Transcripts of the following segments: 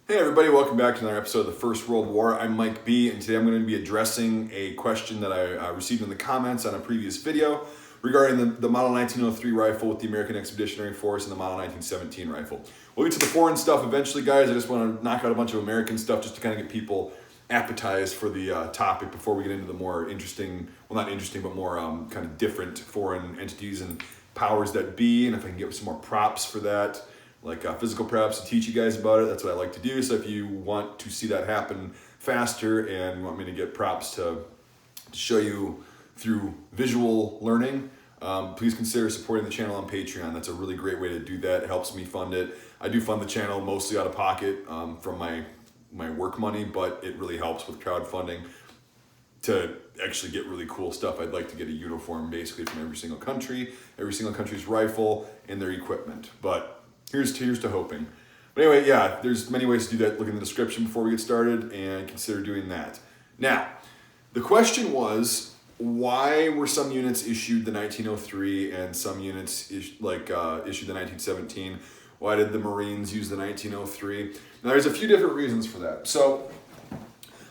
Hey everybody, welcome back to another episode of the First World War. I'm Mike B, and today I'm going to be addressing a question that I received in the comments on a previous video regarding the Model 1903 rifle with the American Expeditionary Force and the Model 1917 rifle. We'll get to the foreign stuff eventually, guys. I just want to knock out a bunch of American stuff just to kind of get people appetized for the topic before we get into the more interesting, well not interesting, but more kind of different foreign entities and powers that be, and if I can get some more props for that. Like physical props to teach you guys about it. That's what I like to do. So if you want to see that happen faster and want me to get props to show you through visual learning, please consider supporting the channel on Patreon. That's a really great way to do that. It helps me fund it. I do fund the channel mostly out of pocket from my work money, but it really helps with crowdfunding to actually get really cool stuff. I'd like to get a uniform basically from every single country's rifle and their equipment. But here's to hoping. But anyway, yeah, there's many ways to do that. Look in the description before we get started and consider doing that. Now, the question was, why were some units issued the 1903 and some units issued the 1917? Why did the Marines use the 1903? Now, there's a few different reasons for that. So,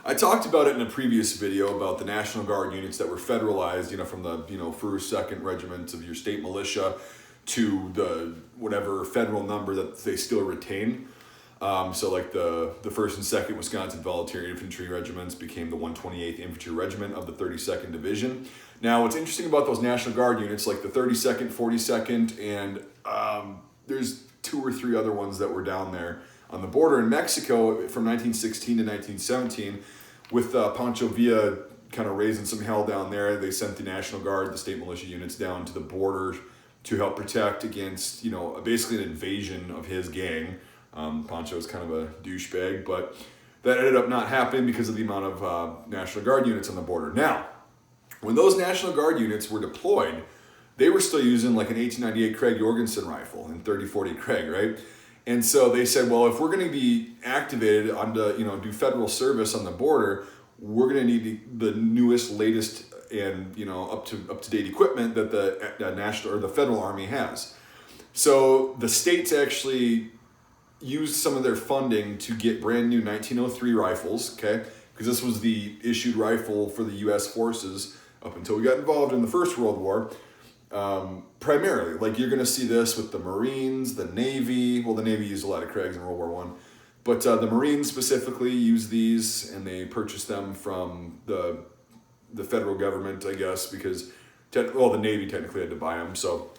I talked about it in a previous video about the National Guard units that were federalized, from the 1st, 2nd regiments of your state militia to the whatever federal number that they still retain. So like the 1st and 2nd Wisconsin Volunteer Infantry Regiments became the 128th Infantry Regiment of the 32nd Division. Now what's interesting about those National Guard units, like the 32nd, 42nd, and there's 2 or 3 other ones that were down there on the border in Mexico from 1916 to 1917, with Pancho Villa kind of raising some hell down there. They sent the National Guard, the state militia units, down to the border to help protect against, basically an invasion of his gang. Pancho was kind of a douchebag, but that ended up not happening because of the amount of National Guard units on the border. Now, when those National Guard units were deployed, they were still using like an 1898 Craig Jorgensen rifle and 3040 Craig, right? And so they said, well, if we're going to be activated on to, do federal service on the border, we're going to need the newest, latest, and up to date equipment that the national or the federal army has. So the states actually used some of their funding to get brand new 1903 rifles, okay? Because this was the issued rifle for the U.S. forces up until we got involved in the First World War. Primarily, like you're going to see this with the Marines, the Navy. Well, the Navy used a lot of Craigs in World War I. But the Marines specifically use these, and they purchased them from the federal government, I guess, because, the Navy technically had to buy them. So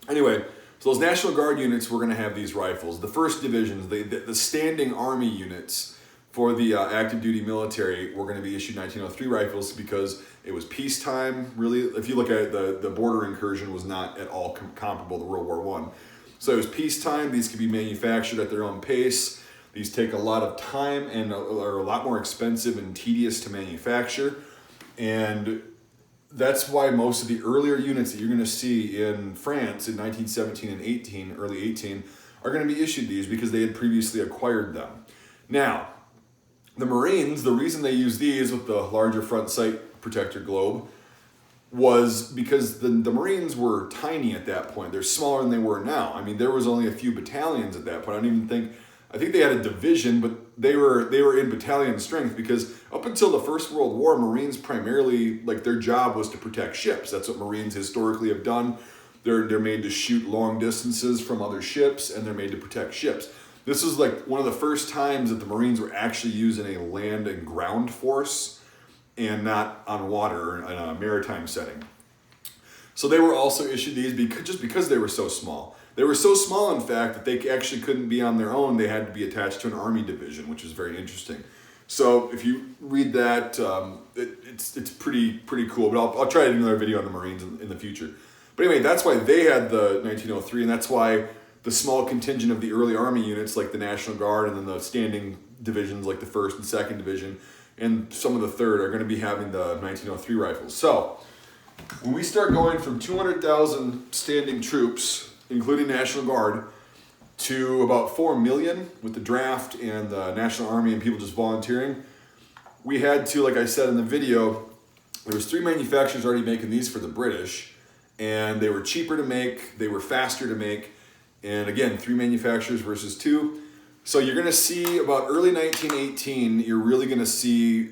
anyway, so those National Guard units were going to have these rifles. The first divisions, the standing army units for the active duty military were going to be issued 1903 rifles because it was peacetime. Really, if you look at it, the border incursion was not at all comparable to World War I. So it was peacetime. These could be manufactured at their own pace. These take a lot of time and are a lot more expensive and tedious to manufacture. And that's why most of the earlier units that you're going to see in France in 1917 and early 18, are going to be issued these because they had previously acquired them. Now, the Marines, the reason they used these with the larger front sight protector globe was because the Marines were tiny at that point. They're smaller than they were now. I mean, there was only a few battalions at that point. I think they had a division, but they were in battalion strength because up until the First World War, Marines primarily, their job was to protect ships. That's what Marines historically have done. They're made to shoot long distances from other ships, and they're made to protect ships. This was one of the first times that the Marines were actually using a land and ground force and not on water in a maritime setting. So they were also issued these because they were so small. They were so small, in fact, that they actually couldn't be on their own. They had to be attached to an army division, which is very interesting. So if you read that, it's pretty cool. But I'll try to do another video on the Marines in the future. But anyway, that's why they had the 1903, and that's why the small contingent of the early army units, like the National Guard, and then the standing divisions, like the 1st and 2nd Division, and some of the 3rd, are going to be having the 1903 rifles. So when we start going from 200,000 standing troops, including National Guard, to about 4 million with the draft and the National Army and people just volunteering, we had to, like I said in the video, there was 3 manufacturers already making these for the British, and they were cheaper to make, they were faster to make, and again, 3 manufacturers versus 2. So you're going to see about early 1918, you're really going to see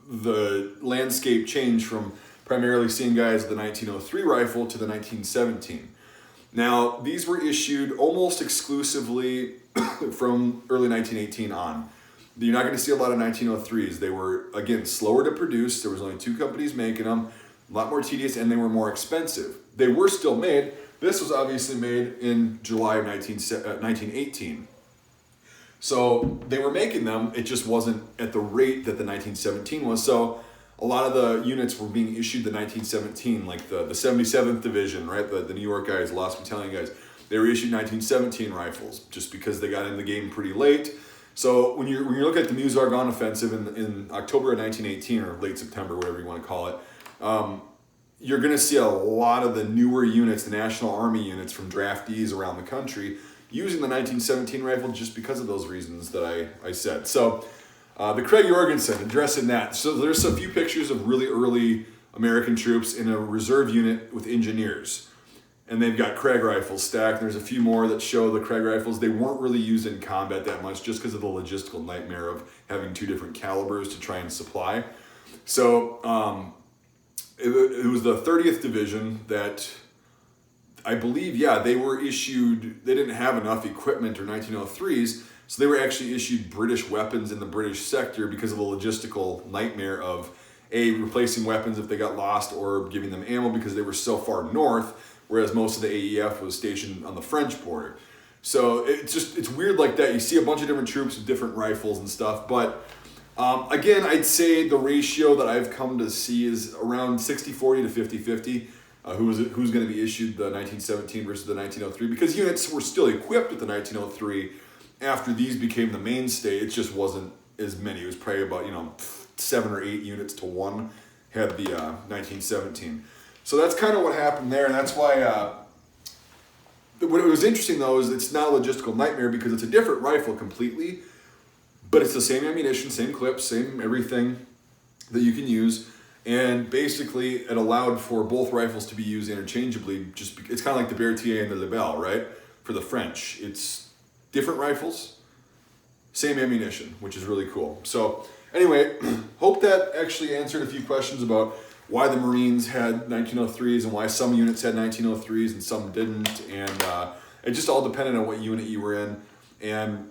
the landscape change from primarily seeing guys with the 1903 rifle to the 1917. Now, these were issued almost exclusively from early 1918 on. You're not going to see a lot of 1903s. They were, again, slower to produce. There was only 2 companies making them, a lot more tedious, and they were more expensive. They were still made. This was obviously made in July of 1918. So they were making them, it just wasn't at the rate that the 1917 was. So a lot of the units were being issued the 1917, like the 77th Division, right? The New York guys, Lost Battalion guys, they were issued 1917 rifles just because they got in the game pretty late. So when you look at the Meuse-Argonne offensive in October of 1918, or late September, whatever you want to call it, you're going to see a lot of the newer units, the National Army units from draftees around the country, using the 1917 rifle just because of those reasons that I said. So the Craig Jorgensen, addressing that. So there's a few pictures of really early American troops in a reserve unit with engineers. And they've got Craig rifles stacked. There's a few more that show the Craig rifles. They weren't really used in combat that much just because of the logistical nightmare of having 2 different calibers to try and supply. So it was the 30th Division that I believe, yeah, they were issued, they didn't have enough equipment or 1903s, so they were actually issued British weapons in the British sector because of the logistical nightmare of replacing weapons if they got lost, or giving them ammo because they were so far north, whereas most of the AEF was stationed on the French border. So it's weird like that. You see a bunch of different troops with different rifles and stuff, but again, I'd say the ratio that I've come to see is around 60-40 to 50-50. Who's going to be issued the 1917 versus the 1903, because units were still equipped with the 1903 after these became the mainstay. It just wasn't as many. It was probably about 7 or 8 units to 1 had the 1917. So that's kind of what happened there, and that's why what was interesting though is it's not a logistical nightmare because it's a different rifle completely, but it's the same ammunition, same clips, same everything that you can use. And basically, it allowed for both rifles to be used interchangeably. It's kind of like the Berthier and the Lebel, right? For the French, it's different rifles, same ammunition, which is really cool. So anyway, hope that actually answered a few questions about why the Marines had 1903s and why some units had 1903s and some didn't. And it just all depended on what unit you were in. And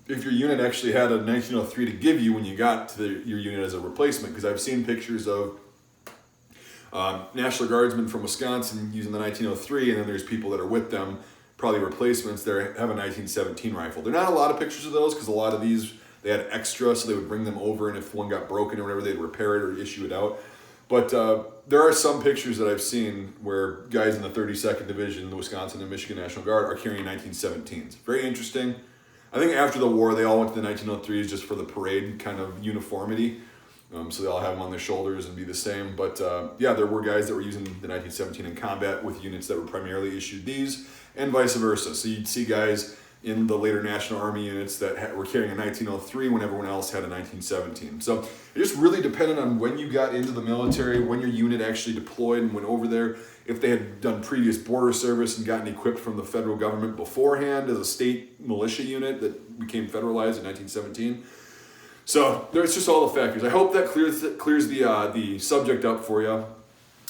if your unit actually had a 1903 to give you when you got to your unit as a replacement, because I've seen pictures of National Guardsmen from Wisconsin using the 1903, and then there's people that are with them, probably replacements, that have a 1917 rifle. There are not a lot of pictures of those because a lot of these, they had extra, so they would bring them over, and if one got broken or whatever, they'd repair it or issue it out. But there are some pictures that I've seen where guys in the 32nd Division, the Wisconsin and Michigan National Guard, are carrying 1917s. Very interesting. I think after the war, they all went to the 1903s just for the parade kind of uniformity. So they all have them on their shoulders and be the same. But yeah, there were guys that were using the 1917 in combat with units that were primarily issued these, and vice versa. So you'd see guys in the later National Army units that were carrying a 1903 when everyone else had a 1917. So it just really depended on when you got into the military, when your unit actually deployed and went over there, if they had done previous border service and gotten equipped from the federal government beforehand as a state militia unit that became federalized in 1917. So there's just all the factors. I hope that clears the subject up for you.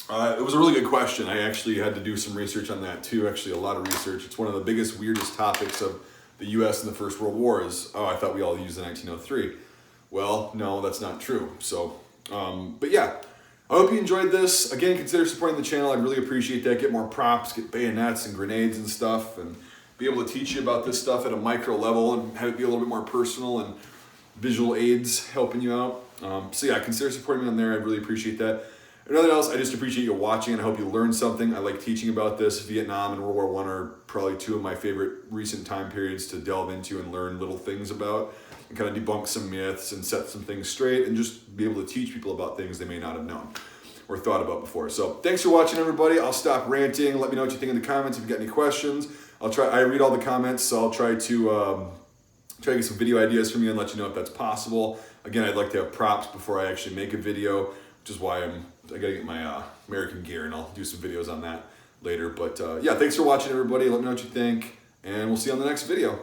It was a really good question. I actually had to do some research on that too, actually a lot of research. It's one of the biggest, weirdest topics of the US in the First World War is, I thought we all used the 1903. Well, no, that's not true. So, but yeah, I hope you enjoyed this. Again, consider supporting the channel. I'd really appreciate that. Get more props, get bayonets and grenades and stuff, and be able to teach you about this stuff at a micro level and have it be a little bit more personal and visual aids helping you out. So yeah, consider supporting me on there. I'd really appreciate that. If nothing else, I just appreciate you watching, and I hope you learned something. I like teaching about this. Vietnam and World War I are probably two of my favorite recent time periods to delve into and learn little things about, and kind of debunk some myths and set some things straight, and just be able to teach people about things they may not have known or thought about before. So thanks for watching, everybody. I'll stop ranting. Let me know what you think in the comments if you've got any questions. I read all the comments, so I'll try to get some video ideas from you and let you know if that's possible. Again, I'd like to have props before I actually make a video, which is why I gotta get my American gear, and I'll do some videos on that later. But yeah, thanks for watching, everybody. Let me know what you think, and we'll see you on the next video.